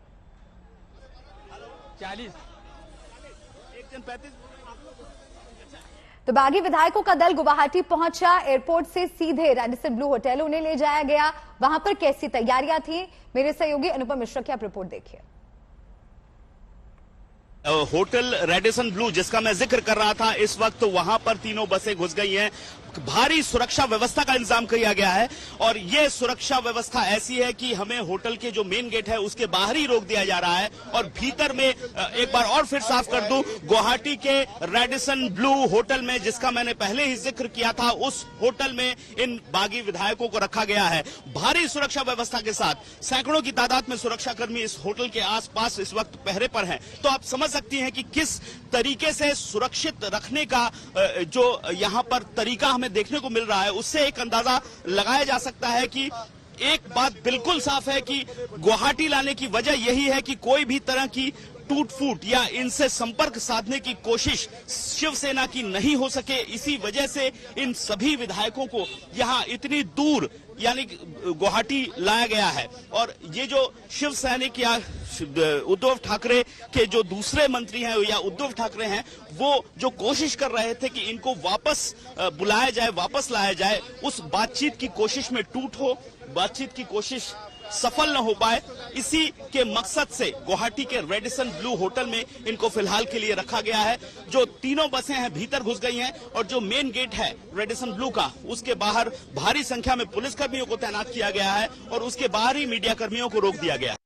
40 तो बागी विधायकों का दल गुवाहाटी पहुंचा। एयरपोर्ट से सीधे रेडिसन ब्लू होटल उन्हें ले जाया गया। वहां पर कैसी तैयारियां थी, मेरे सहयोगी अनुपम मिश्रा की आप रिपोर्ट देखिए। होटल रेडिसन ब्लू, जिसका मैं जिक्र कर रहा था, इस वक्त वहां पर तीनों बसें घुस गई हैं। भारी सुरक्षा व्यवस्था का इंतजाम किया गया है और यह सुरक्षा व्यवस्था ऐसी है कि हमें होटल के जो मेन गेट है उसके बाहर ही रोक दिया जा रहा है। और भीतर में एक बार और फिर साफ कर दूं, गुवाहाटी के रेडिसन ब्लू होटल में, जिसका मैंने पहले ही जिक्र किया था, उस होटल में इन बागी विधायकों को रखा गया है भारी सुरक्षा व्यवस्था के साथ। सैकड़ों की तादाद में सुरक्षाकर्मी इस होटल के आसपास इस वक्त पहरे पर हैं। तो आप समझ सकती हैं कि किस तरीके से सुरक्षित रखने का जो यहां पर तरीका हमें देखने को मिल रहा है, उससे एक अंदाजा लगाया जा सकता है कि एक बात बिल्कुल साफ है कि गुवाहाटी लाने की वजह यही है कि कोई भी तरह की टूट फूट या इनसे संपर्क साधने की कोशिश शिवसेना की नहीं हो सके। इसी वजह से इन सभी विधायकों को यहां इतनी दूर यानी गुवाहाटी लाया गया है। और ये जो शिव सैनिक या उद्धव ठाकरे के जो दूसरे मंत्री हैं या उद्धव ठाकरे हैं, वो जो कोशिश कर रहे थे कि इनको वापस बुलाया जाए, वापस लाया जाए, उस बातचीत की कोशिश में टूट हो, बातचीत की कोशिश सफल न हो पाए, इसी के मकसद से गुवाहाटी के रेडिसन ब्लू होटल में इनको फिलहाल के लिए रखा गया है। जो तीनों बसें हैं भीतर घुस गई हैं और जो मेन गेट है रेडिसन ब्लू का, उसके बाहर भारी संख्या में पुलिस कर्मियों को तैनात किया गया है और उसके बाहर ही मीडिया कर्मियों को रोक दिया गया है।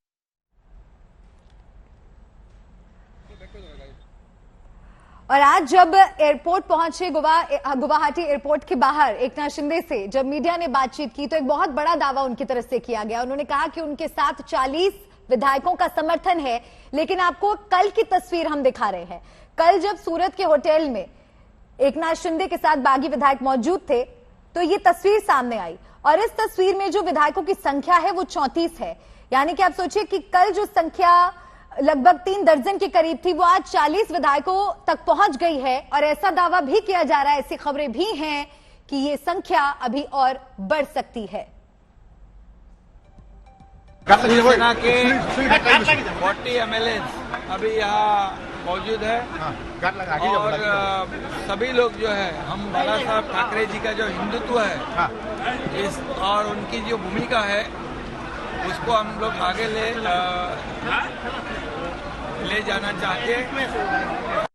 और आज जब एयरपोर्ट पहुंचे गुवाहाटी एयरपोर्ट के बाहर एकनाथ शिंदे से जब मीडिया ने बातचीत की तो एक बहुत बड़ा दावा उनकी तरफ से किया गया। उन्होंने कहा कि उनके साथ 40 विधायकों का समर्थन है। लेकिन आपको कल की तस्वीर हम दिखा रहे हैं। कल जब सूरत के होटल में एकनाथ शिंदे के साथ बागी विधायक मौजूद थे तो ये तस्वीर सामने आई और इस तस्वीर में जो विधायकों की संख्या है वो 34 है। यानी कि आप सोचिए कि कल जो संख्या लगभग 3 दर्जन के करीब थी वो आज 40 विधायकों तक पहुंच गई है। और ऐसा दावा भी किया जा रहा है, ऐसी खबरें भी हैं कि ये संख्या अभी और बढ़ सकती है। शिवसेना के 40 एमएलए अभी यहाँ मौजूद है और सभी लोग जो है, हम बाला साहब ठाकरे जी का जो हिंदुत्व है इस और उनकी जो भूमिका है उसको हम लोग आगे ले जाना चाहते हैं।